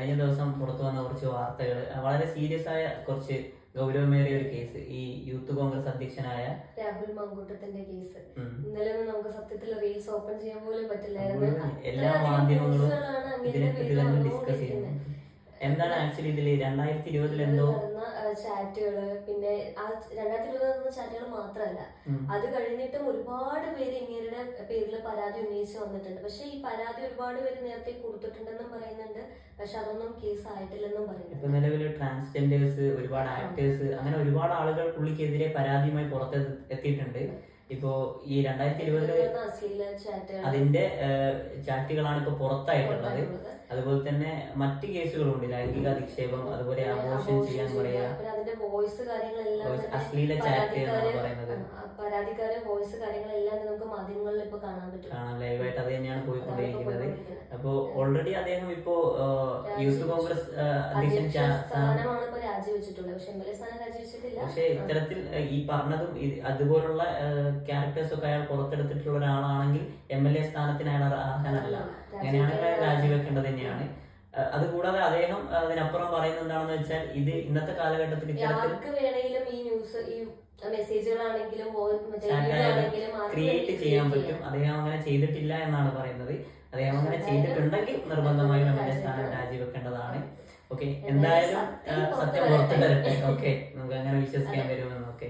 കഴിഞ്ഞ ദിവസം പുറത്തു വന്ന കുറച്ച് വാർത്തകൾ, വളരെ സീരിയസ് ആയ കുറച്ച് ഗൗരവമേറിയ ഒരു കേസ്, ഈ യൂത്ത് കോൺഗ്രസ് അധ്യക്ഷനായ രാഹുൽ മാങ്കൂട്ടത്തിന്റെ കേസ്. ഇന്നലെ നമുക്ക് സത്യത്തിൽ റീൽസ് ഓപ്പൺ ചെയ്യാൻ പോലും പറ്റില്ലായിരുന്നു. എല്ലാ മാധ്യമങ്ങളും ഇതിനെപ്പറ്റി തന്നെ ഡിസ്കസ് ചെയ്യുന്നു. എന്താണ് ആക്ച്വലി ഇതില് 2020 എന്തോ ചാറ്റുകള്, പിന്നെ ആ 2020 ചാറ്റുകൾ മാത്രമല്ല, അത് കഴിഞ്ഞിട്ടും ഒരുപാട് പേര് ഇങ്ങേരുടെ പേരിൽ പരാതി ഉന്നയിച്ച് വന്നിട്ടുണ്ട്. പക്ഷെ ഈ പരാതി ഒരുപാട് പേര് നേരത്തെ കൊടുത്തിട്ടുണ്ടെന്നും പറയുന്നുണ്ട്. പക്ഷെ അതൊന്നും കേസ് ആയിട്ടില്ലെന്നും പറയുന്നു. ഇപ്പൊ നിലവില് ട്രാൻസ്ജെൻഡേഴ്സ്, ഒരുപാട് ആക്ടേഴ്സ്, അങ്ങനെ ഒരുപാട് ആളുകൾ പുള്ളിക്കെതിരെ പരാതിയുമായി പുറത്ത് എത്തിയിട്ടുണ്ട്. ഇപ്പോ ഈ 2020 അതിന്റെ ചാറ്റുകളാണ് ഇപ്പൊ പുറത്തായിട്ടുള്ളത്. അതുപോലെ തന്നെ മറ്റ് കേസുകളുണ്ട്, ലൈംഗിക അധിക്ഷേപം, അതുപോലെ അബോർഷൻ ചെയ്യാൻ പറയാ, അശ്ലീല ചാറ്റ് എന്നാണ് പറയുന്നത്. പരാതിക്കാരെ വോയിസ് കാര്യങ്ങളെല്ലാം നമുക്ക് മാധ്യമങ്ങളിൽ ഇപ്പൊ കാണാൻ ലൈവായിട്ട് അത് തന്നെയാണ് പോയിക്കൊണ്ടിരിക്കുന്നത്. അപ്പോ ഓൾറെഡി അദ്ദേഹം ഇപ്പോ യൂത്ത് കോൺഗ്രസ് അധ്യക്ഷൻ സ്ഥാനമാണ് ഇപ്പൊ രാജിവെച്ചിട്ടുള്ളത്. പക്ഷെ എം എൽ എ സ്ഥാനം രാജിവെച്ചിട്ടില്ല. പക്ഷെ ഇത്തരത്തിൽ ഈ പറഞ്ഞതും അതുപോലുള്ള ക്യാരക്ടേഴ്സ് ഒക്കെ അയാൾ പുറത്തെടുത്തിട്ടുള്ള ഒരാളാണെങ്കിൽ MLA സ്ഥാനത്തിന് അയാൾ അർഹനല്ല. അങ്ങനെയാണെങ്കിൽ രാജിവെക്കേണ്ടത് തന്നെയാണ്. അതുകൂടാതെ അദ്ദേഹം അതിനപ്പുറം പറയുന്നത് എന്താണെന്ന് വെച്ചാൽ, ഇത് ഇന്നത്തെ കാലഘട്ടത്തിൽ വേണമെങ്കിലും ഈ ന്യൂസ്, ഈ മെസ്സേജുകളാണെങ്കിലും ക്രിയേറ്റ് ചെയ്യാൻ പറ്റും. അദ്ദേഹം അങ്ങനെ ചെയ്തിട്ടില്ല എന്നാണ് പറയുന്നത്. അദ്ദേഹം അങ്ങനെ ചെയ്തിട്ടുണ്ടെങ്കിൽ നിർബന്ധമായും MLA സ്ഥാനം രാജിവെക്കേണ്ടതാണ്. ഓക്കെ, എന്തായാലും സത്യം പുറത്തു വരട്ടെ. ഓക്കെ, നമുക്ക് അങ്ങനെ വിശ്വസിക്കാൻ വരുമെന്ന്. ഓക്കെ.